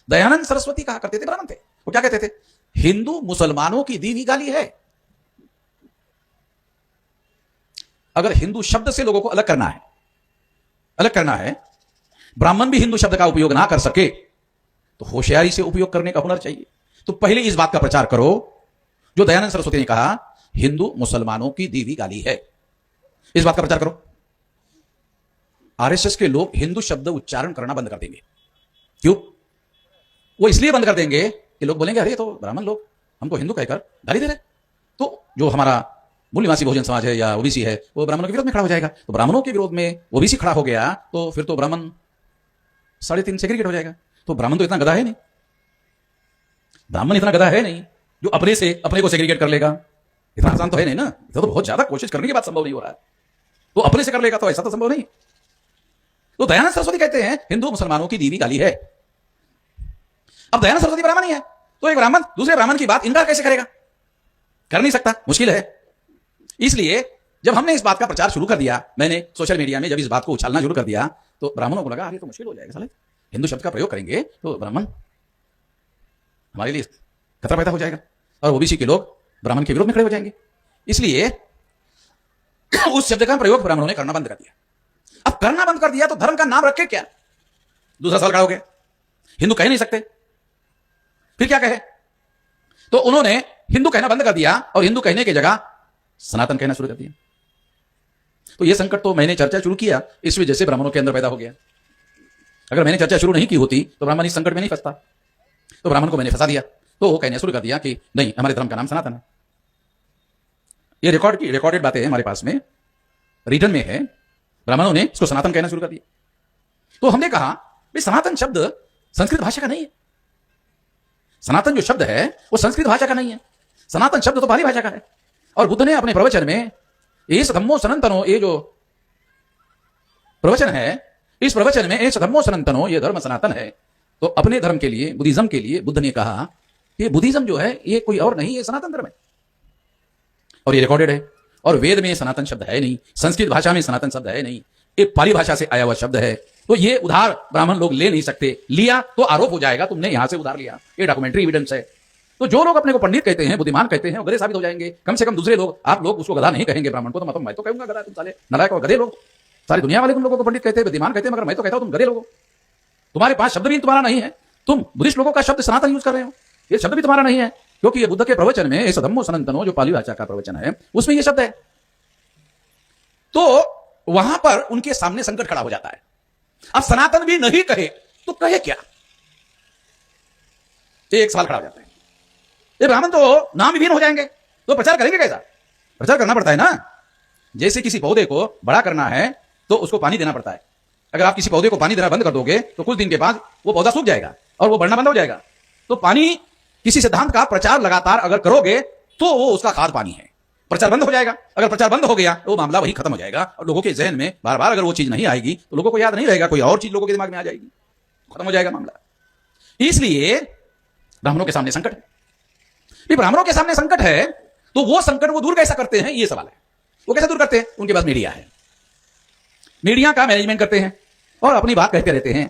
दयानंद सरस्वती कहा करते थे, ब्राह्मण थे, वो क्या कहते थे? हिंदू मुसलमानों की दी हुई गाली है। अगर हिंदू शब्द से लोगों को अलग करना है, ब्राह्मण भी हिंदू शब्द का उपयोग ना कर सके तो होशियारी से उपयोग करने का हुनर चाहिए। तो पहले इस बात का प्रचार करो जो दयानंद सरस्वती ने कहा, हिंदू मुसलमानों की दी हुई गाली है। इस बात का प्रचार करो। आरएसएस के लोग हिंदू शब्द उच्चारण करना बंद कर देंगे। क्यों? वो इसलिए बंद कर देंगे कि लोग बोलेंगे अरे तो ब्राह्मण लोग हमको हिंदू कहकर गाली दे रहे, तो जो हमारा मूल निवासी बहुजन समाज है या ओबीसी है वो ब्राह्मणों के विरोध में खड़ा हो जाएगा। तो ब्राह्मणों के विरोध में ओबीसी खड़ा हो गया तो फिर तो ब्राह्मण 3.5 सेग्रीगेट हो जाएगा। तो ब्राह्मण तो इतना गधा है नहीं, ब्राह्मण इतना गधा है नहीं जो अपने को सेग्रीगेट कर लेगा। इतना आसान तो है नहीं ना, तो बहुत ज्यादा कोशिश करने के बाद संभव नहीं हो रहा है। तो अपने से कर लेगा तो ऐसा तो संभव नहीं। तो दयानंद सरस्वती कहते हैं हिंदू मुसलमानों की दी हुई गाली है। अब दयानंद सरस्वती ब्राह्मण ही है, तो एक ब्राह्मण दूसरे ब्राह्मण की बात इनकार कैसे करेगा? कर नहीं सकता, मुश्किल है। इसलिए जब हमने इस बात का प्रचार शुरू कर दिया, मैंने सोशल मीडिया में जब इस बात को उछालना शुरू कर दिया, तो ब्राह्मणों को लगा अरे तो मुश्किल हो जाएगा, साले हिंदू शब्द का प्रयोग करेंगे तो ब्राह्मण हमारे लिए खतरा पैदा हो जाएगा और ओबीसी के लोग ब्राह्मण के विरोध में खड़े हो जाएंगे। इसलिए उस शब्द का प्रयोग ब्राह्मणों ने करना बंद कर दिया। अब करना बंद कर दिया तो धर्म का नाम रख के क्या दूसरा सवाल खड़ा हो गया? हिंदू कह नहीं सकते, फिर क्या कहे? तो उन्होंने हिंदू कहना बंद कर दिया और हिंदू कहने की जगह सनातन कहना शुरू कर दिया। तो यह संकट तो मैंने चर्चा शुरू किया इस वजह से ब्राह्मणों के अंदर पैदा हो गया। अगर मैंने चर्चा शुरू नहीं की होती तो ब्राह्मण इस संकट में नहीं फंसता। तो ब्राह्मण को मैंने फंसा दिया, तो वो कहने शुरू कर दिया कि नहीं, हमारे धर्म का नाम सनातन है। ये रिकॉर्डेड बातें हमारे पास में रिटर्न में है। ब्राह्मणों ने इसको सनातन कहना शुरू कर दिया। तो हमने कहा भाई सनातन शब्द संस्कृत भाषा का नहीं है। सनातन जो शब्द है वो संस्कृत भाषा का नहीं है। सनातन शब्द तो पाली भाषा का है। और बुद्ध ने अपने प्रवचन में एस धम्मो सनातनो, ये जो प्रवचन है, इस प्रवचन में एस धम्मो सनातनो, ये धर्म सनातन है। तो अपने धर्म के लिए, बुद्धिज्म के लिए बुद्ध ने कहा कि बुद्धिज्म जो है ये कोई और नहीं, ये सनातन धर्म है। और ये रिकॉर्डेड है। और वेद में सनातन शब्द है नहीं, संस्कृत भाषा में सनातन शब्द है नहीं, ये पाली भाषा से आया हुआ शब्द है। तो ये उधार ब्राह्मण लोग ले नहीं सकते। लिया तो आरोप हो जाएगा तुमने यहां से उधार लिया, ये डॉक्यूमेंट्री एविडेंस है। तो जो लोग अपने को पंडित कहते हैं, बुद्धिमान कहते हैं, वो गधे साबित हो जाएंगे। कम से कम दूसरे लोग, आप लोग उसको गधा नहीं कहेंगे ब्राह्मण को, तो मैं तो कहूंगा गधा, तुम साले नालायक हो, गधे लोग। सारी दुनिया वाले तुम लोगों को पंडित कहते हैं, बुद्धिमान कहते हैं, मगर मैं तो कहता हूं तुम गधे लोग। तुम्हारे पास शब्द भी तुम्हारा नहीं है। तुम बुद्धिस्ट लोगों का शब्द सनातन यूज कर रहे हो, ये शब्द भी तुम्हारा नहीं है। क्योंकि ये बुद्ध के प्रवचन में एस धम्मो सनातनो, जो पाली भाषा का प्रवचन है, उसमें ये शब्द है। तो वहां पर उनके सामने संकट खड़ा हो जाता है। अब सनातन भी नहीं कहे तो कहे क्या? एक सवाल खड़ा हो जाता है। ये ब्राह्मण तो नाम विहीन हो जाएंगे, तो प्रचार करेंगे कैसा? प्रचार करना पड़ता है ना। जैसे किसी पौधे को बड़ा करना है तो उसको पानी देना पड़ता है। अगर आप किसी पौधे को पानी देना बंद कर दोगे तो कुछ दिन के बाद वो पौधा सूख जाएगा और वो बढ़ना बंद हो जाएगा। तो पानी, किसी सिद्धांत का प्रचार लगातार अगर करोगे तो वो उसका खाद पानी है, प्रचार बंद हो जाएगा। अगर प्रचार बंद हो गया तो मामला वही खत्म हो जाएगा और लोगों के जहन में बार बार अगर वो चीज नहीं आएगी तो लोगों को याद नहीं रहेगा, कोई और चीज लोगों के दिमाग में आ जाएगी, खत्म हो जाएगा मामला। इसलिए ब्राह्मणों के सामने संकट है। ये ब्राह्मणों के सामने संकट है तो वो संकट वो दूर कैसा करते हैं, ये सवाल है। वो कैसे दूर करते हैं? उनके पास मीडिया है, मीडिया का मैनेजमेंट करते हैं और अपनी बात कहते रहते हैं।